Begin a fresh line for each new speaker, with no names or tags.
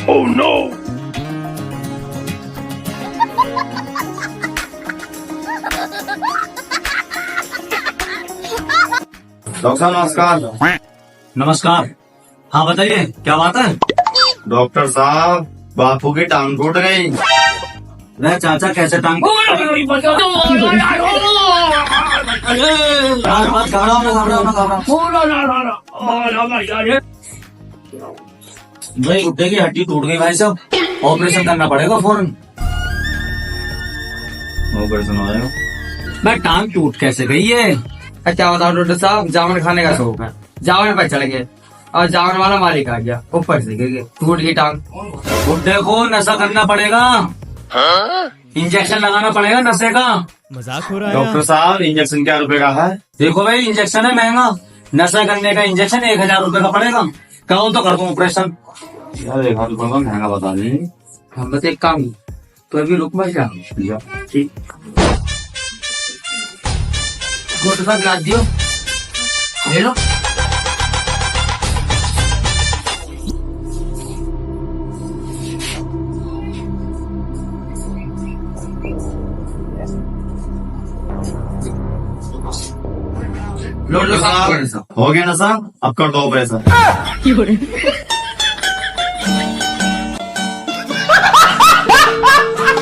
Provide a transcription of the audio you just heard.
Oh no!
Doctor साहब नमस्कार।
नमस्कार। हाँ बताइए क्या बात है।
डॉक्टर साहब बापू की टांग टूट गई।
अरे चाचा कैसे टांग भाई घुटने की हड्डी टूट गई भाई साहब, ऑपरेशन करना पड़ेगा फौरन।
ऑपरेशन हो जाएगा।
मैं टांग टूट कैसे गई है।
क्या बताओ डॉक्टर साहब, जामुन खाने का शौक है, जामुन पर चढ़ गए और जामुन वाला मालिक आ गया, ऊपर से गिर गए, टूट गई टांग।
घुटने को नशा करना पड़ेगा, इंजेक्शन लगाना पड़ेगा नशे का।
मजाक हो रहा है।
डॉक्टर साहब इंजेक्शन क्या रुपए का है?
देखो भाई इंजेक्शन है महंगा, नशा करने का इंजेक्शन 1000 रुपए का पड़ेगा। कहो तो कर दूं ऑपरेशन।
यार 1000 रुपए का महंगा बता रही।
हम बस एक काम, तो अभी रुक मत जा। ठीक डॉक्टर साहब गिलास दियो, ले लो। लो लो साहब,
हो गया ना साहब, अब कर दो ऑपरेशन।